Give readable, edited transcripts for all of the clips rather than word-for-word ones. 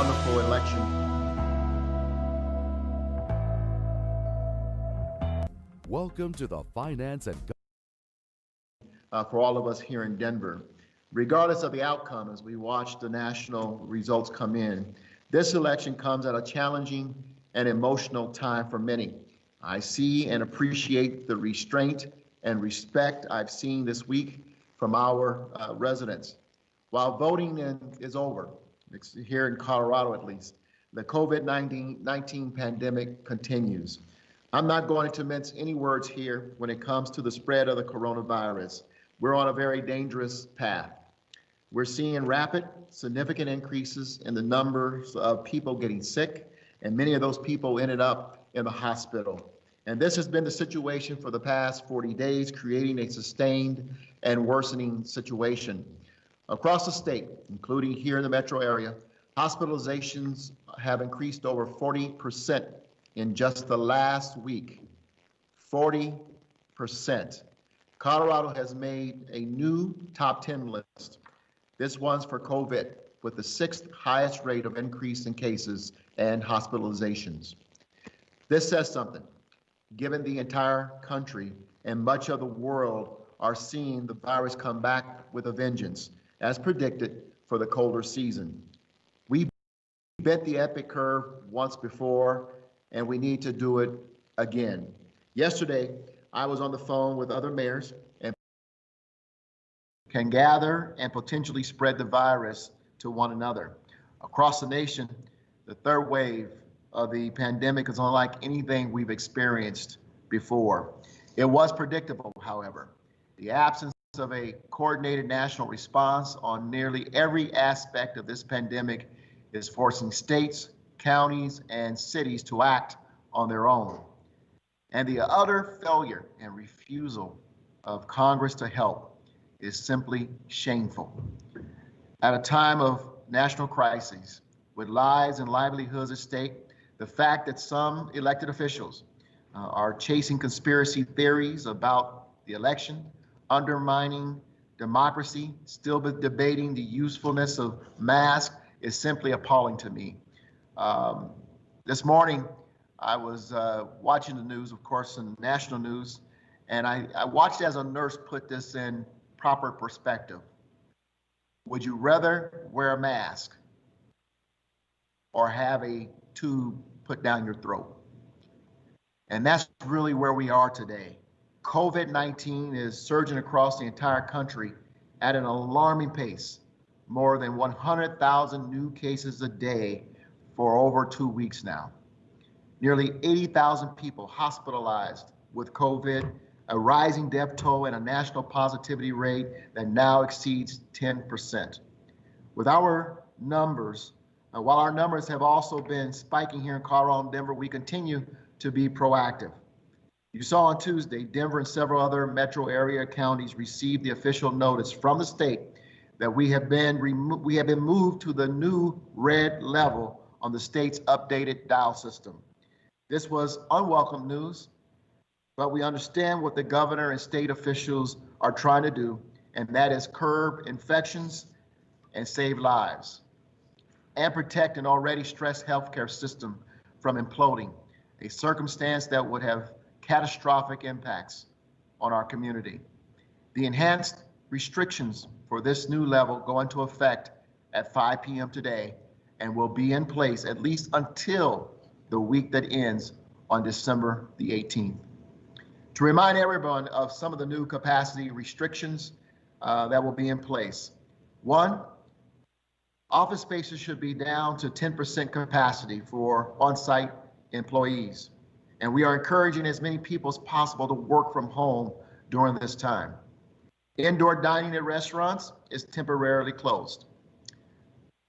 wonderful election. Welcome to the Finance and For all of us here in Denver. Regardless of the outcome, as we watch the national results come in, this election comes at a challenging and emotional time for many. I see and appreciate the restraint and respect I've seen this week from our residents. While voting is over, here in Colorado at least, the COVID-19 pandemic continues. I'm not going to mince any words here when it comes to the spread of the coronavirus. We're on a very dangerous path. We're seeing rapid, significant increases in the numbers of people getting sick, and many of those people ended up in the hospital. And this has been the situation for the past 40 days, creating a sustained and worsening situation. Across the state, including here in the metro area, hospitalizations have increased over 40% in just the last week. 40%. Colorado has made a new top 10 list. This one's for COVID, with the 6th highest rate of increase in cases and hospitalizations. This says something, given the entire country and much of the world are seeing the virus come back with a vengeance, as predicted for the colder season. We bent the epic curve once before, and we need to do it again. Yesterday, I was on the phone with other mayors and can gather and potentially spread the virus to one another. Across the nation, the third wave of the pandemic is unlike anything we've experienced before. It was predictable, however. The absence of a coordinated national response on nearly every aspect of this pandemic is forcing states, counties, and cities to act on their own. And the utter failure and refusal of Congress to help is simply shameful. At a time of national crises, with lives and livelihoods at stake, the fact that some elected officials are chasing conspiracy theories about the election, undermining democracy, still debating the usefulness of masks is simply appalling to me. This morning, I was watching the news, of course, in national news, and I watched as a nurse put this in proper perspective. Would you rather wear a mask or have a tube put down your throat? And that's really where we are today. COVID-19 is surging across the entire country at an alarming pace, more than 100,000 new cases a day for over 2 weeks now. Nearly 80,000 people hospitalized with COVID, a rising death toll, and a national positivity rate that now exceeds 10%. With our numbers, while our numbers have also been spiking here in Colorado and Denver, we continue to be proactive. You saw on Tuesday, Denver and several other metro area counties received the official notice from the state that we have been moved to the new red level on the state's updated dial system. This was unwelcome news, but we understand what the governor and state officials are trying to do, and that is curb infections and save lives and protect an already stressed healthcare system from imploding, a circumstance that would have catastrophic impacts on our community. The enhanced restrictions for this new level go into effect at 5 p.m. today and will be in place at least until the week that ends on December the 18th. To remind everyone of some of the new capacity restrictions that will be in place. 1, office spaces should be down to 10% capacity for on-site employees. And we are encouraging as many people as possible to work from home during this time. Indoor dining at restaurants is temporarily closed.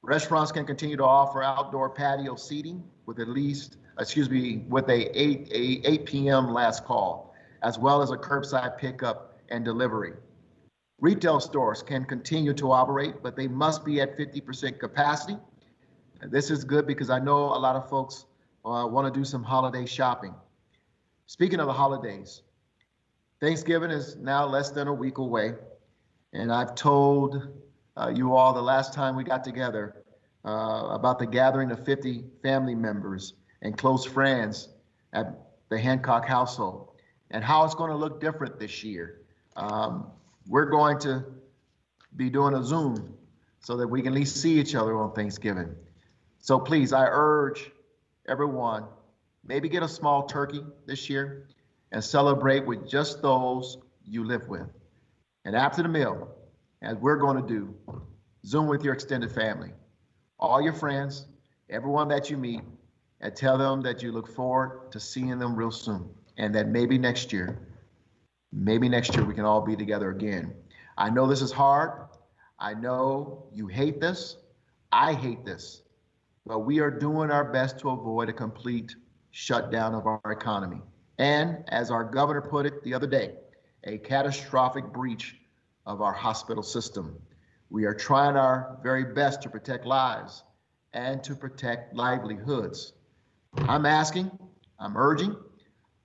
Restaurants can continue to offer outdoor patio seating with with a 8 p.m. last call, as well as a curbside pickup and delivery. Retail stores can continue to operate, but they must be at 50% capacity. And this is good because I know a lot of folks want to do some holiday shopping. Speaking of the holidays, Thanksgiving is now less than a week away, and I've told you all the last time we got together about the gathering of 50 family members and close friends at the Hancock household and how it's going to look different this year. We're going to be doing a Zoom so that we can at least see each other on Thanksgiving. So please, I urge everyone, maybe get a small turkey this year and celebrate with just those you live with. And after the meal, as we're going to do, Zoom with your extended family, all your friends, everyone that you meet, and tell them that you look forward to seeing them real soon. And that maybe next year we can all be together again. I know this is hard. I know you hate this. I hate this. But we are doing our best to avoid a complete shutdown of our economy. And as our governor put it the other day, a catastrophic breach of our hospital system. We are trying our very best to protect lives and to protect livelihoods. I'm asking, I'm urging,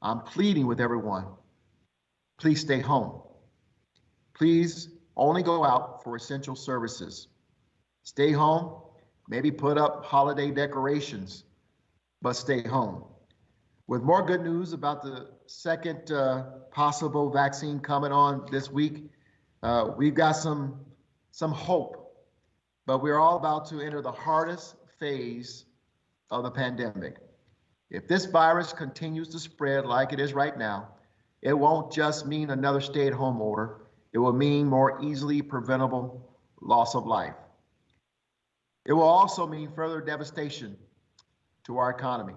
I'm pleading with everyone. Please stay home. Please only go out for essential services. Stay home, maybe put up holiday decorations, but stay home. With more good news about the second possible vaccine coming on this week, we've got some hope, but we're all about to enter the hardest phase of the pandemic. If this virus continues to spread like it is right now, it won't just mean another stay-at-home order. It will mean more easily preventable loss of life. It will also mean further devastation to our economy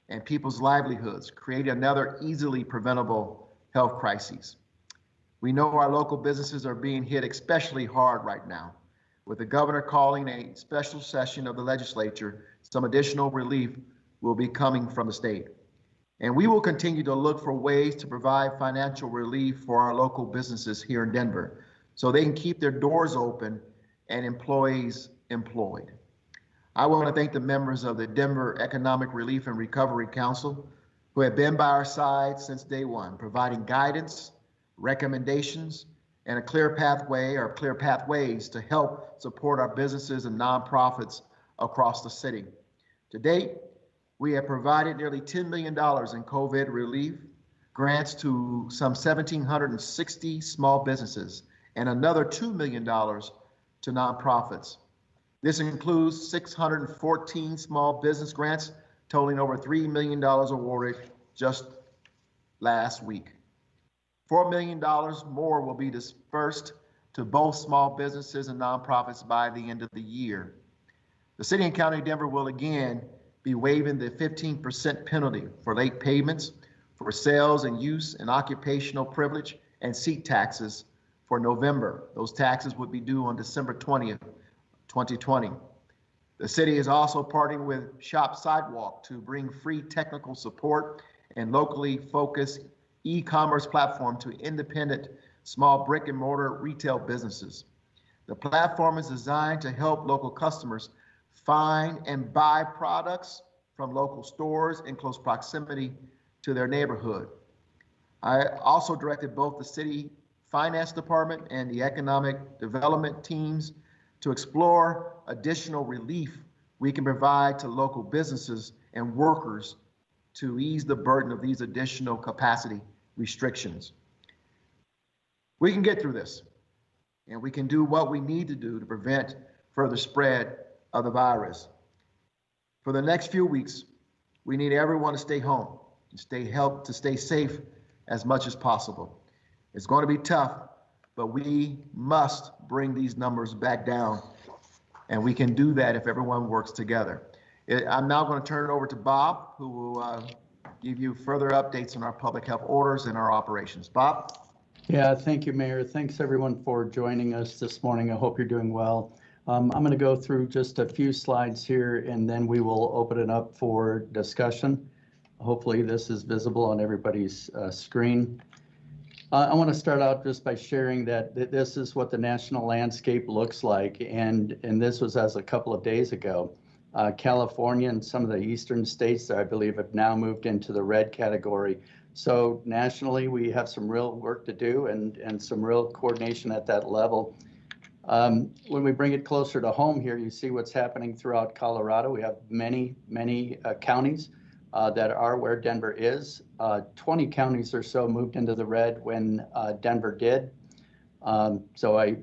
and people's livelihoods, creating another easily preventable health crisis. We know our local businesses are being hit especially hard right now. With the governor calling a special session of the legislature, some additional relief will be coming from the state. And we will continue to look for ways to provide financial relief for our local businesses here in Denver so they can keep their doors open and employees employed. I want to thank the members of the Denver Economic Relief and Recovery Council who have been by our side since day one, providing guidance, recommendations, and a clear pathway or clear pathways to help support our businesses and nonprofits across the city. To date, we have provided nearly $10 million in COVID relief grants to some 1,760 small businesses and another $2 million to nonprofits. This includes 614 small business grants totaling over $3 million awarded just last week. $4 million more will be dispersed to both small businesses and nonprofits by the end of the year. The City and County of Denver will again be waiving the 15% penalty for late payments for sales and use and occupational privilege and seat taxes for November. Those taxes would be due on December 20th, 2020. The city is also partnering with Shop Sidewalk to bring free technical support and locally focused e-commerce platform to independent small brick and mortar retail businesses. The platform is designed to help local customers find and buy products from local stores in close proximity to their neighborhood. I also directed both the city finance department and the economic development teams to explore additional relief we can provide to local businesses and workers to ease the burden of these additional capacity restrictions. We can get through this, and we can do what we need to do to prevent further spread of the virus. For the next few weeks, we need everyone to stay home and stay safe as much as possible. It's going to be tough, but we must bring these numbers back down, and we can do that if everyone works together. I'm now going to turn it over to Bob, who will give you further updates on our public health orders and our operations. Bob? Yeah, thank you, Mayor. Thanks everyone for joining us this morning. I hope you're doing well. I'm going to go through just a few slides here, and then we will open it up for discussion. Hopefully this is visible on everybody's screen. I want to start out just by sharing that this is what the national landscape looks like, and this was as a couple of days ago. California and some of the eastern states, I believe, have now moved into the red category. So nationally, we have some real work to do and some real coordination at that level. When we bring it closer to home here, you see what's happening throughout Colorado. We have many counties that are where Denver is. 20 counties or so moved into the red when Denver did. So I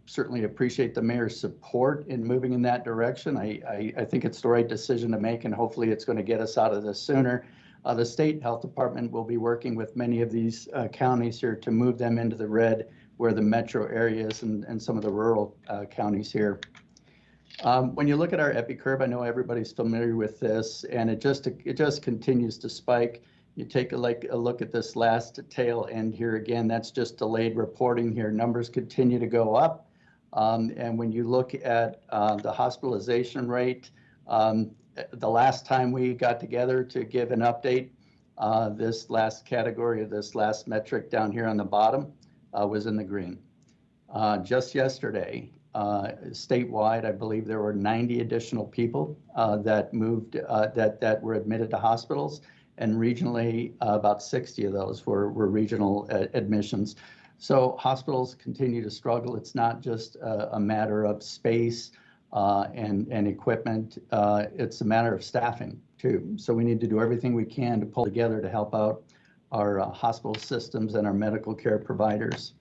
certainly appreciate the mayor's support in moving in that direction. I think it's the right decision to make, and hopefully it's going to get us out of this sooner. The state health department will be working with many of these counties here to move them into the red where the metro areas and some of the rural counties here. When you look at our epi curve, I know everybody's familiar with this, and it just continues to spike. You take a look at this last tail end here again, that's just delayed reporting here. Numbers continue to go up. And when you look at the hospitalization rate, the last time we got together to give an update, this last category of this last metric down here on the bottom was in the green. Just yesterday, statewide, I believe there were 90 additional people that moved, that were admitted to hospitals. And regionally, about 60 of those were regional admissions. So hospitals continue to struggle. It's not just a matter of space and equipment. It's a matter of staffing, too. So we need to do everything we can to pull together to help out our hospital systems and our medical care providers.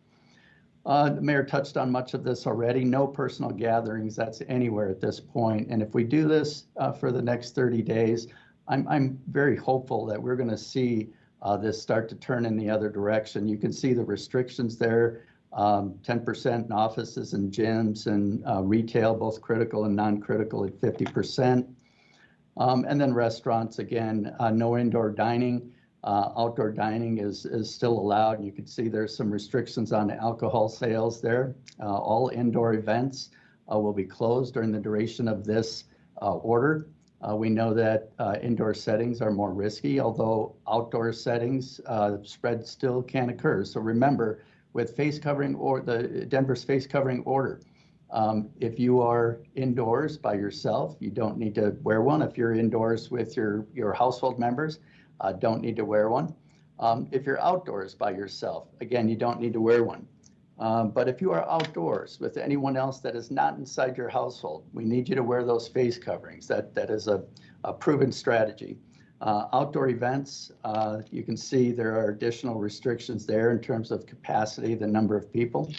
The mayor touched on much of this already. No personal gatherings, that's anywhere at this point. And if we do this for the next 30 days, I'm very hopeful that we're going to see this start to turn in the other direction. You can see the restrictions there, 10% in offices and gyms and retail, both critical and non-critical at 50%. And then restaurants, again, no indoor dining. Outdoor dining is still allowed. And you can see there's some restrictions on alcohol sales there. All indoor events will be closed during the duration of this order. We know that indoor settings are more risky, although outdoor settings, spread still can occur. So remember, with face covering or the Denver's face covering order, if you are indoors by yourself, you don't need to wear one. If you're indoors with your household members, don't need to wear one. If you're outdoors by yourself, again, you don't need to wear one. But if you are outdoors with anyone else that is not inside your household, we need you to wear those face coverings. That is a proven strategy. Outdoor events, you can see there are additional restrictions there in terms of capacity, the number of people.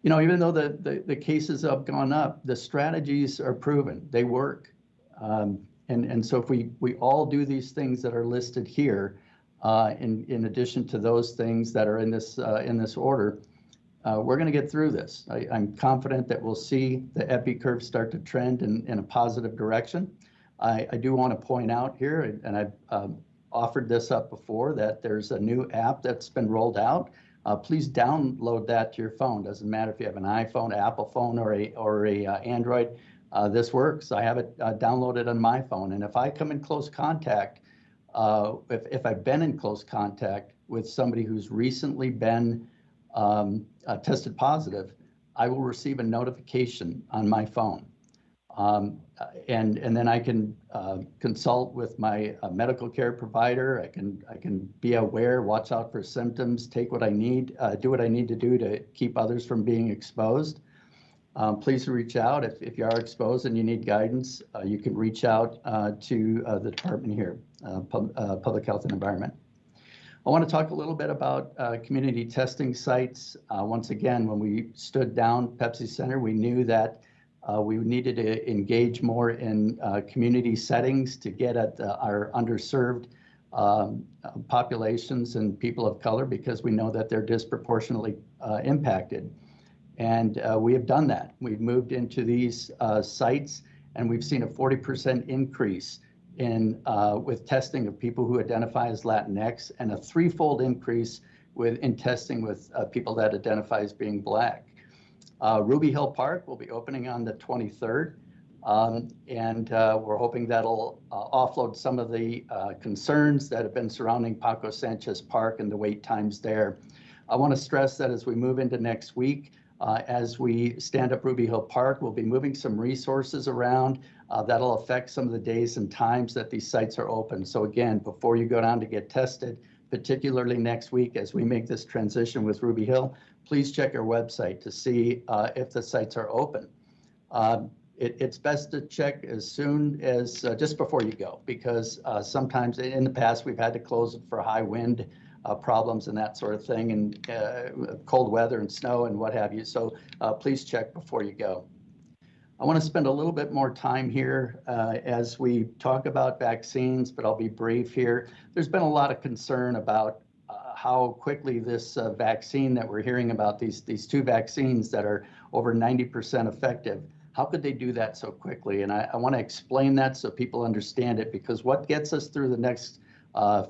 You know, even though the cases have gone up, the strategies are proven. They work. And so if we all do these things that are listed here, in addition to those things that are in this order, we're going to get through this. I'm confident that we'll see the epi curve start to trend in a positive direction. I do want to point out here, and I've offered this up before, that there's a new app that's been rolled out. Please download that to your phone. Doesn't matter if you have an iPhone, Apple phone, or a Android. This works. I have it downloaded on my phone, and if I come in close contact, if I've been in close contact with somebody who's recently been tested positive, I will receive a notification on my phone. And then I can consult with my medical care provider. I can be aware, watch out for symptoms, take what I need, do what I need to do to keep others from being exposed. Please reach out if you are exposed and you need guidance. You can reach out to the department here, Public Health and Environment. I want to talk a little bit about community testing sites. Once again, when we stood down Pepsi Center, we knew that we needed to engage more in community settings to get at our underserved populations and people of color, because we know that they're disproportionately impacted. And we have done that. We've moved into these sites, and we've seen a 40% increase with testing of people who identify as Latinx, and a threefold increase in testing with people that identify as being Black. Ruby Hill Park will be opening on the 23rd, and we're hoping that'll offload some of the concerns that have been surrounding Paco Sanchez Park and the wait times there. I want to stress that as we move into next week, as we stand up Ruby Hill Park, we'll be moving some resources around that'll affect some of the days and times that these sites are open. So again, before you go down to get tested, particularly next week as we make this transition with Ruby Hill, please check our website to see if the sites are open. It's best to check as soon as just before you go, because sometimes in the past we've had to close it for high wind problems and that sort of thing, and cold weather and snow and what have you. So please check before you go. I want to spend a little bit more time here as we talk about vaccines, but I'll be brief here. There's been a lot of concern about how quickly this vaccine that we're hearing about, these two vaccines that are over 90% effective, how could they do that so quickly? And I want to explain that so people understand it, because what gets us through the next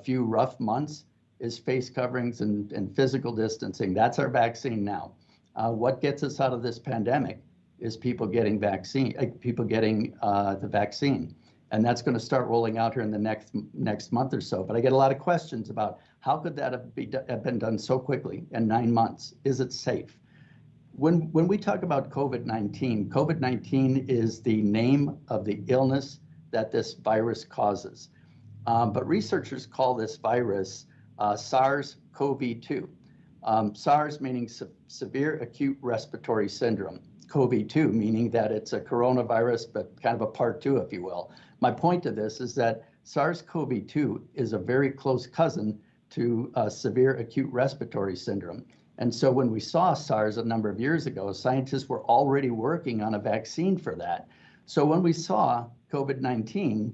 few rough months is face coverings and physical distancing. That's our vaccine now. What gets us out of this pandemic is people getting the vaccine. And that's going to start rolling out here in the next month or so. But I get a lot of questions about how could that have been done so quickly in 9 months? Is it safe? When we talk about COVID-19, COVID-19 is the name of the illness that this virus causes. But researchers call this virus SARS-CoV-2. SARS meaning severe acute respiratory syndrome. CoV-2 meaning that it's a coronavirus, but kind of a part 2, if you will. My point to this is that SARS-CoV-2 is a very close cousin to severe acute respiratory syndrome. And so when we saw SARS a number of years ago, scientists were already working on a vaccine for that. So when we saw COVID-19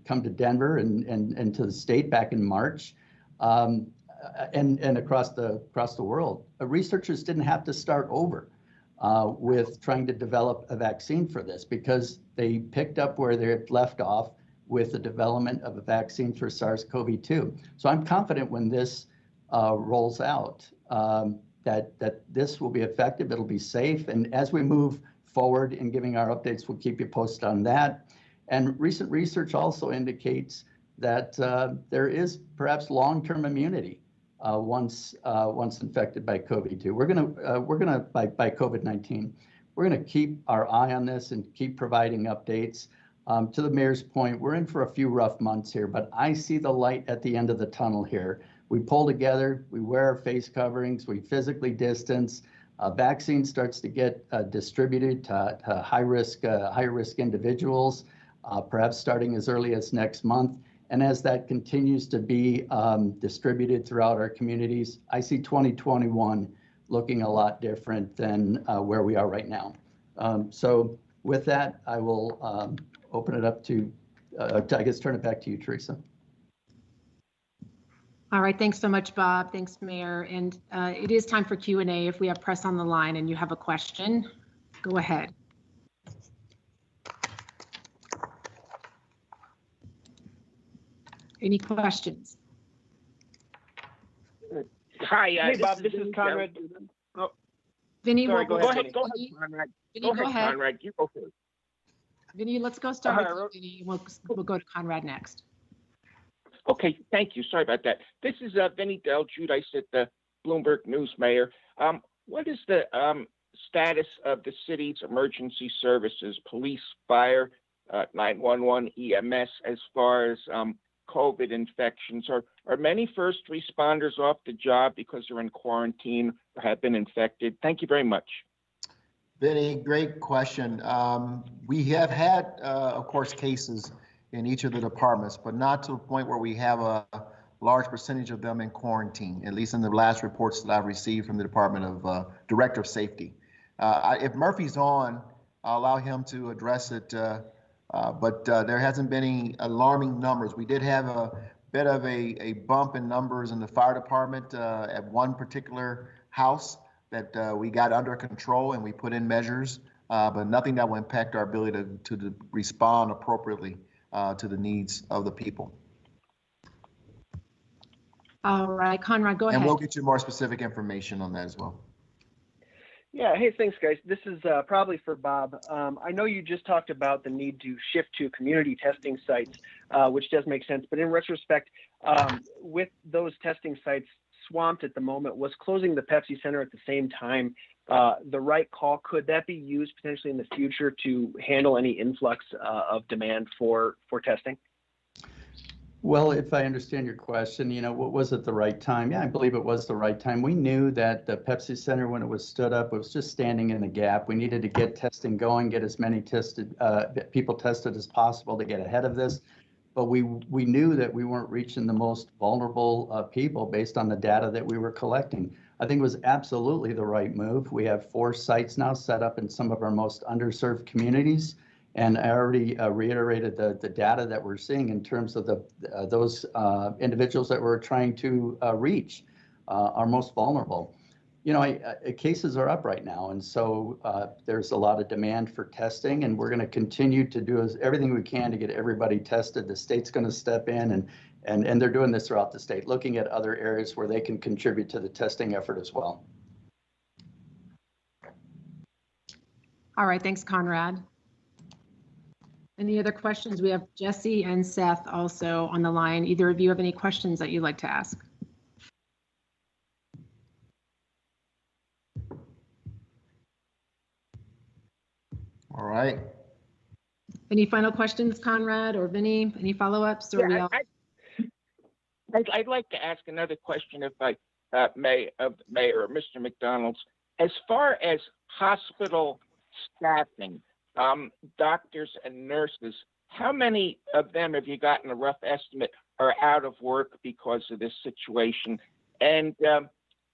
come to Denver and to the state back in March, and across the world, researchers didn't have to start over with trying to develop a vaccine for this, because they picked up where they had left off with the development of a vaccine for SARS-CoV-2. So I'm confident when this rolls out that this will be effective, it'll be safe, and as we move forward in giving our updates, we'll keep you posted on that. And recent research also indicates that there is perhaps long-term immunity once infected by COVID-2. We're gonna by COVID-19. We're gonna keep our eye on this and keep providing updates. To the mayor's point, we're in for a few rough months here, but I see the light at the end of the tunnel here. We pull together, we wear our face coverings, we physically distance. Vaccine starts to get distributed to high-risk individuals, perhaps starting as early as next month. And as that continues to be distributed throughout our communities, I see 2021 looking a lot different than where we are right now. So with that, I will open it up to, I guess, turn it back to you, Teresa. All right, thanks so much, Bob. Thanks, Mayor. And it is time for Q&A. If we have press on the line and you have a question, go ahead. Any questions? Hi, Hey, Bob, this is Conrad. Oh, Vinny, sorry, we'll go ahead, go Vinny. Conrad. Vinny, go ahead. Conrad. You go first. Vinny, let's go start with you, Vinny. We'll go to Conrad next. Okay, thank you. Sorry about that. This is Vinny Del Giudice at the Bloomberg News, Mayor. What is the status of the city's emergency services, police, fire, 911, EMS, as far as COVID infections? Are many first responders off the job because they're in quarantine or have been infected? Thank you very much. Vinny, great question. We have had, of course, cases in each of the departments, but not to the point where we have a large percentage of them in quarantine, at least in the last reports that I've received from the Department of Director of Safety. If Murphy's on, I'll allow him to address it, but there hasn't been any alarming numbers. We did have a bit of a bump in numbers in the fire department at one particular house that we got under control and we put in measures, but nothing that will impact our ability to respond appropriately to the needs of the people. All right, Conrad, go ahead. And we'll get you more specific information on that as well. Yeah, hey, thanks, guys. This is probably for Bob. I know you just talked about the need to shift to community testing sites, which does make sense. But in retrospect, with those testing sites swamped at the moment, was closing the Pepsi Center at the same time the right call? Could that be used potentially in the future to handle any influx of demand for testing? Well, if I understand your question, what was it the right time? Yeah, I believe it was the right time. We knew that the Pepsi Center, when it was stood up, it was just standing in the gap. We needed to get testing going, get as many people tested as possible to get ahead of this. But we knew that we weren't reaching the most vulnerable people based on the data that we were collecting. I think it was absolutely the right move. We have 4 sites now set up in some of our most underserved communities. And I already reiterated the data that we're seeing in terms of those individuals that we're trying to reach are most vulnerable. Cases are up right now, and so there's a lot of demand for testing, and we're going to continue to do everything we can to get everybody tested. The state's going to step in, and they're doing this throughout the state, looking at other areas where they can contribute to the testing effort as well. All right, thanks, Conrad. Any other questions? We have Jesse and Seth also on the line. Either of you have any questions that you'd like to ask? All right. Any final questions, Conrad or Vinny? Any follow-ups? Yeah, I'd like to ask another question, if I may, of Mayor or Mr. McDonald's. As far as hospital staffing, doctors and nurses, how many of them, have you gotten a rough estimate, are out of work because of this situation? And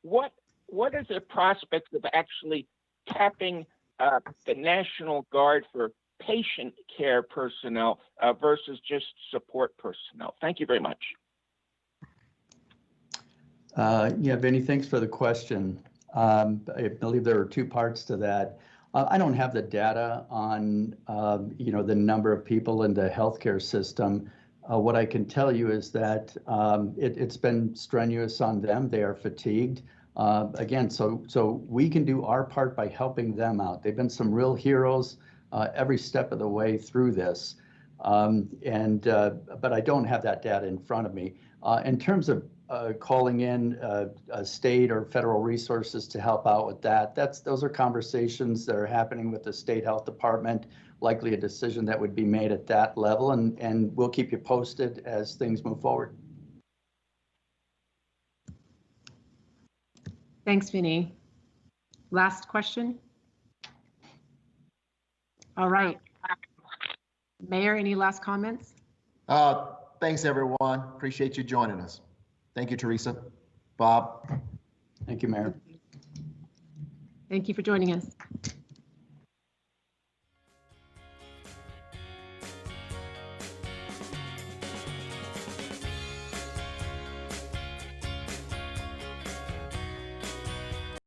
what are the prospects of actually tapping the National Guard for patient care personnel versus just support personnel? Thank you very much. Yeah, Vinny, thanks for the question. I believe there are 2 parts to that. I don't have the data on, the number of people in the healthcare system. What I can tell you is that it's been strenuous on them. They are fatigued. Again, so we can do our part by helping them out. They've been some real heroes every step of the way through this. But I don't have that data in front of me. In terms of calling in state or federal resources to help out with that, those are conversations that are happening with the state health department, likely a decision that would be made at that level, and we'll keep you posted as things move forward. Thanks, Vinny. Last question. All right. Mayor, any last comments? Thanks, everyone. Appreciate you joining us. Thank you, Teresa. Bob. Thank you, Mayor. Thank you for joining us.